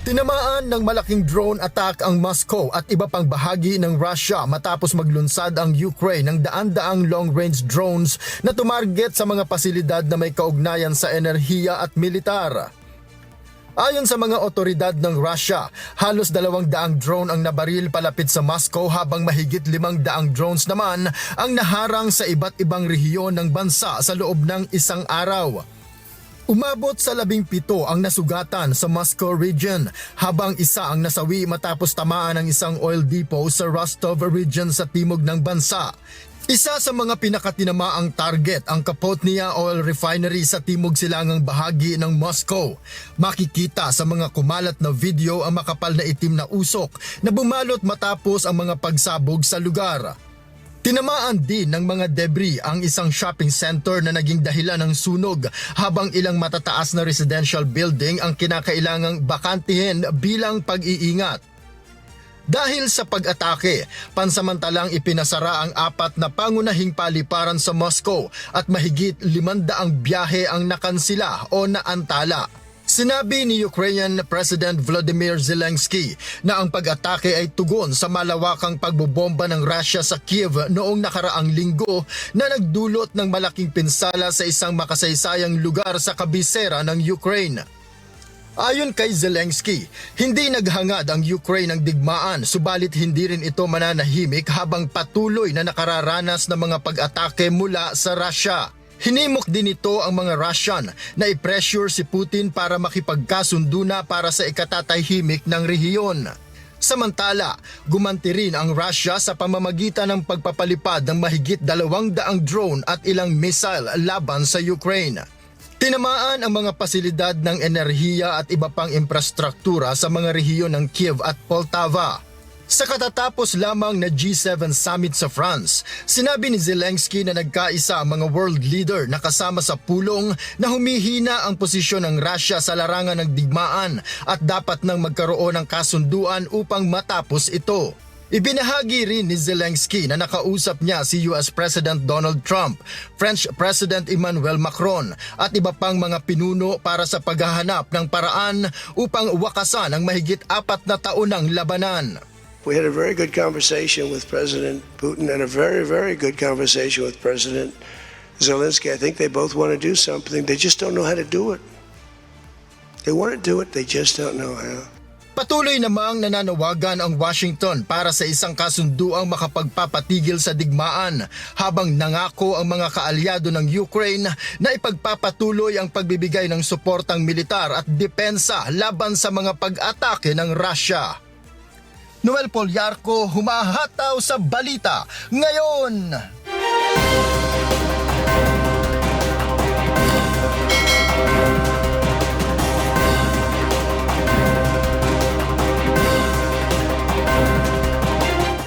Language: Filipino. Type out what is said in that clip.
Tinamaan ng malaking drone attack ang Moscow at iba pang bahagi ng Russia matapos maglunsad ang Ukraine ng daan-daang long-range drones na tumarget sa mga pasilidad na may kaugnayan sa enerhiya at militar. Ayon sa mga otoridad ng Russia, halos 200 drone ang nabaril palapit sa Moscow habang mahigit 500 drones naman ang naharang sa iba't ibang rehiyon ng bansa sa loob ng isang araw. Umabot sa 17 ang nasugatan sa Moscow region habang isa ang nasawi matapos tamaan ng isang oil depot sa Rostov region sa timog ng bansa. Isa sa mga pinakatinamaang target ang Kapotnia Oil Refinery sa timog silangang bahagi ng Moscow. Makikita sa mga kumalat na video ang makapal na itim na usok na bumalot matapos ang mga pagsabog sa lugar. Tinamaan din ng mga debris ang isang shopping center na naging dahilan ng sunog habang ilang matataas na residential building ang kinakailangang bakantihin bilang pag-iingat. Dahil sa pag-atake, pansamantalang ipinasara ang 4 na pangunahing paliparan sa Moscow at mahigit 500 biyahe ang nakansila o naantala. Sinabi ni Ukrainian President Volodymyr Zelensky na ang pag-atake ay tugon sa malawakang pagbobomba ng Russia sa Kiev noong nakaraang linggo na nagdulot ng malaking pinsala sa isang makasaysayang lugar sa kabisera ng Ukraine. Ayon kay Zelensky, hindi naghangad ang Ukraine ng digmaan subalit hindi rin ito mananahimik habang patuloy na nakararanas ng mga pag-atake mula sa Russia. Hinimok din ito ang mga Russian na i-pressure si Putin para makipagkasundo na para sa ikatatahimik ng rehiyon. Samantala, gumanti rin ang Russia sa pamamagitan ng pagpapalipad ng mahigit 200 drone at ilang missile laban sa Ukraine. Tinamaan ang mga pasilidad ng enerhiya at iba pang infrastruktura sa mga rehiyon ng Kiev at Poltava. Sa katatapos lamang na G7 summit sa France, sinabi ni Zelensky na nagkaisa ang mga world leader na kasama sa pulong na humihina ang posisyon ng Russia sa larangan ng digmaan at dapat nang magkaroon ng kasunduan upang matapos ito. Ibinahagi rin ni Zelensky na nakausap niya si US President Donald Trump, French President Emmanuel Macron at iba pang mga pinuno para sa paghahanap ng paraan upang wakasan ang mahigit 4 na taonang labanan. We had a very good conversation with President Putin and a very, very good conversation with President Zelensky. I think they both want to do something. They just don't know how to do it. They want to do it, they just don't know how. Patuloy namang nananawagan ang Washington para sa isang kasunduang makapagpapatigil sa digmaan habang nangako ang mga kaalyado ng Ukraine na ipagpapatuloy ang pagbibigay ng suportang militar at depensa laban sa mga pag-atake ng Russia. Noel Polyarco, humahataw sa balita ngayon.